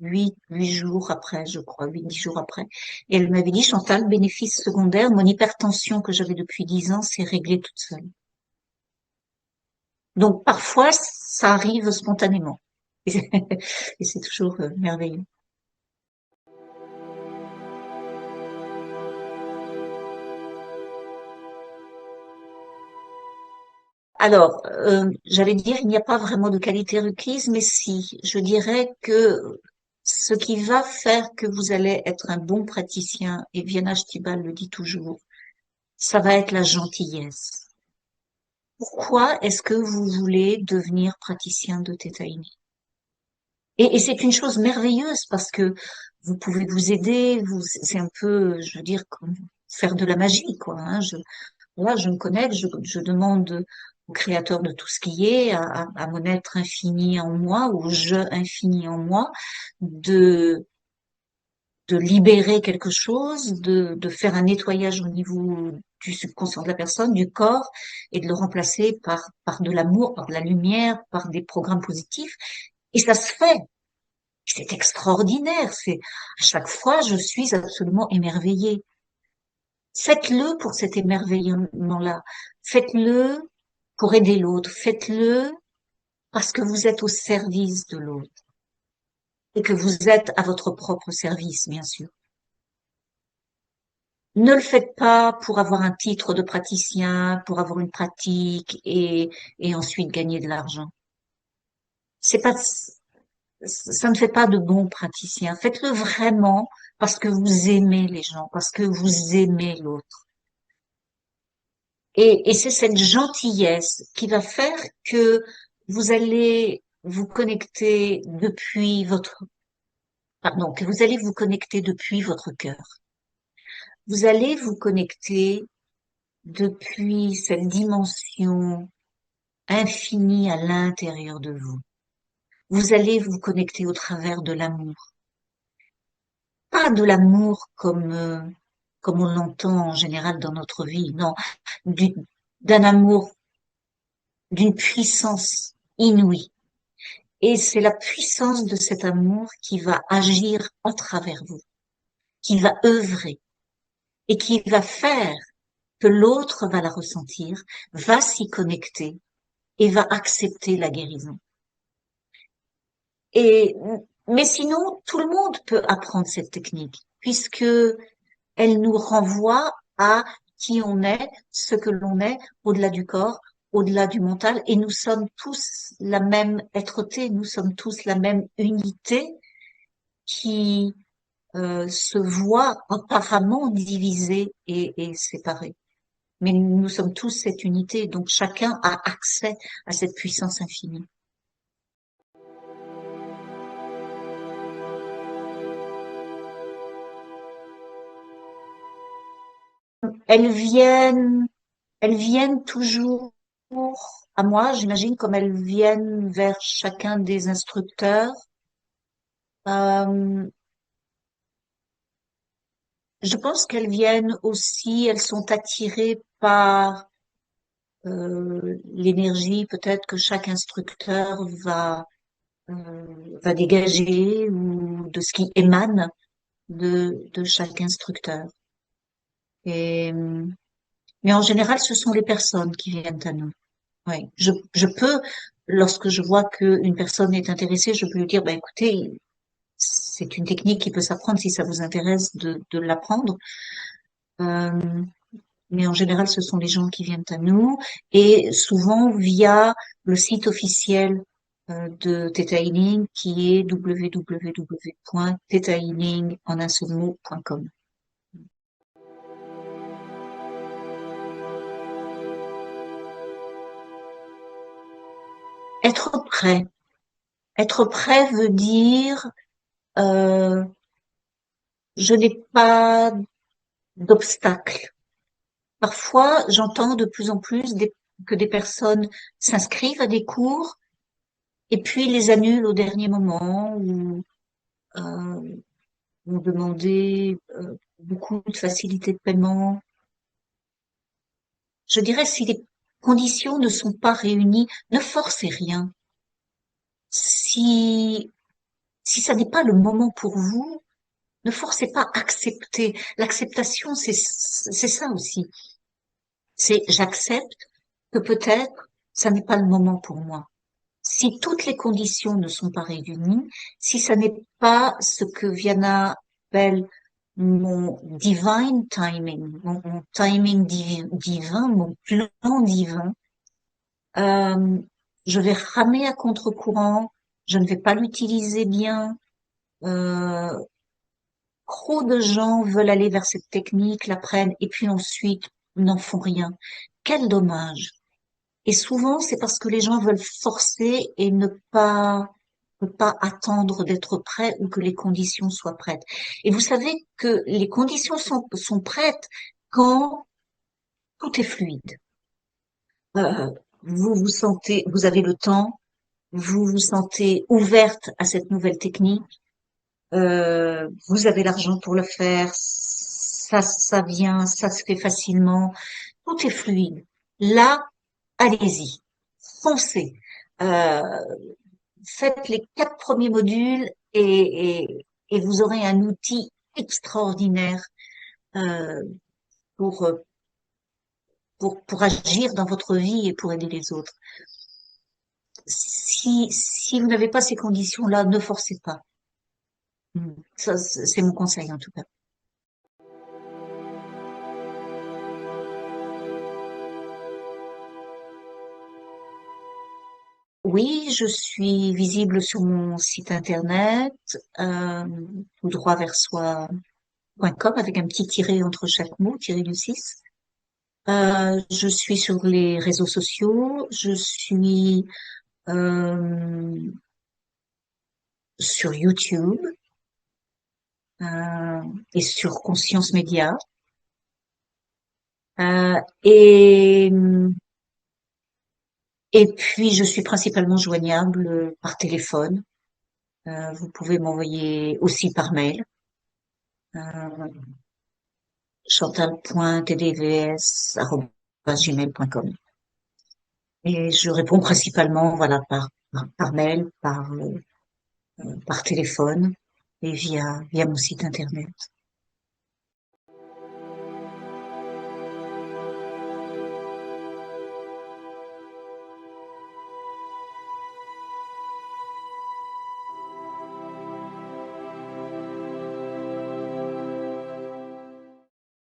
8 jours après, je crois, 8, 10 jours après. Et elle m'avait dit, Chantal, bénéfice secondaire, mon hypertension que j'avais depuis 10 ans s'est réglée toute seule. Donc parfois, ça arrive spontanément. Et c'est toujours merveilleux. Alors, j'allais dire, il n'y a pas vraiment de qualité requise, mais si, je dirais que ce qui va faire que vous allez être un bon praticien, et Viana Stibal le dit toujours, ça va être la gentillesse. Pourquoi est-ce que vous voulez devenir praticien de Theta Healing? Et c'est une chose merveilleuse parce que vous pouvez vous aider, c'est un peu, je veux dire, comme faire de la magie, quoi. Hein. Là, je me connecte, je demande au créateur de tout ce qui est, à mon être infini en moi, au je infini en moi, de, de libérer quelque chose, de faire un nettoyage au niveau du subconscient de la personne, du corps, et de le remplacer par de l'amour, par de la lumière, par des programmes positifs. Et ça se fait. C'est extraordinaire. À chaque fois, je suis absolument émerveillée. Faites-le pour cet émerveillement-là. Faites-le pour aider l'autre. Faites-le parce que vous êtes au service de l'autre et que vous êtes à votre propre service, bien sûr. Ne le faites pas pour avoir un titre de praticien, pour avoir une pratique et ensuite gagner de l'argent. C'est pas, ça ne fait pas de bons praticiens. Faites-le vraiment parce que vous aimez les gens, parce que vous aimez l'autre. Et c'est cette gentillesse qui va faire que vous allez vous connecter depuis votre, pardon, que vous allez vous connecter depuis votre cœur. Vous allez vous connecter depuis cette dimension infinie à l'intérieur de vous. Vous allez vous connecter au travers de l'amour. Pas de l'amour comme on l'entend en général dans notre vie, non, du- d'un amour, d'une puissance inouïe. Et c'est la puissance de cet amour qui va agir à travers vous, qui va œuvrer et qui va faire que l'autre va la ressentir, va s'y connecter et va accepter la guérison. Et, mais sinon, tout le monde peut apprendre cette technique puisque elle nous renvoie à qui on est, ce que l'on est, au-delà du corps, au-delà du mental, et nous sommes tous la même être-té, nous sommes tous la même unité qui se voit apparemment divisée et séparée. Mais nous sommes tous cette unité, donc chacun a accès à cette puissance infinie. Elles viennent, elles viennent toujours à moi, j'imagine, comme elles viennent vers chacun des instructeurs. Euh, je pense qu'elles viennent aussi, elles sont attirées par l'énergie peut-être que chaque instructeur va dégager ou de ce qui émane de chaque instructeur. Et, mais en général, ce sont les personnes qui viennent à nous. Oui, je peux, lorsque je vois qu'une personne est intéressée, je peux lui dire, bah, écoutez, c'est une technique qui peut s'apprendre si ça vous intéresse de l'apprendre. Euh, mais en général, ce sont les gens qui viennent à nous et souvent via le site officiel de Theta Healing qui est www.thetahealing en un seul mot.com. Être prêt. Être prêt veut dire euh, je n'ai pas d'obstacle. Parfois, j'entends de plus en plus que des personnes s'inscrivent à des cours et puis les annulent au dernier moment ou ont demandé beaucoup de facilité de paiement. Je dirais, si les conditions ne sont pas réunies, ne forcez rien. Si, si ça n'est pas le moment pour vous, ne forcez pas, accepter. L'acceptation, c'est ça aussi. C'est j'accepte que peut-être ça n'est pas le moment pour moi. Si toutes les conditions ne sont pas réunies, si ça n'est pas ce que Viana appelle mon divine timing, mon timing divin, mon plan divin, euh, je vais ramer à contre-courant, je ne vais pas l'utiliser bien. Euh, Trop de gens veulent aller vers cette technique, l'apprennent et puis ensuite n'en font rien. Quel dommage. Et souvent, c'est parce que les gens veulent forcer et ne pas attendre d'être prêts ou que les conditions soient prêtes. Et vous savez que les conditions sont prêtes quand tout est fluide. Euh, vous vous sentez, vous avez le temps, vous vous sentez ouverte à cette nouvelle technique, vous avez l'argent pour le faire, ça vient, ça se fait facilement, tout est fluide. Là, allez-y, foncez. Euh, Faites les 4 premiers modules et vous aurez un outil extraordinaire euh, pour, euh, pour agir dans votre vie et pour aider les autres. Si vous n'avez pas ces conditions-là, ne forcez pas. Ça, c'est mon conseil en tout cas. Oui, je suis visible sur mon site internet, euh, tout droit vers soi.com avec un petit tiret entre chaque mot, tiré du 6. Je suis sur les réseaux sociaux, je suis euh, sur YouTube euh, et sur Conscience Média. Euh, et, et puis, je suis principalement joignable par téléphone. Vous pouvez m'envoyer aussi par mail. Euh, chantal.tdvs@gmail.com. Et je réponds principalement, voilà, par mail, par téléphone et via mon site internet.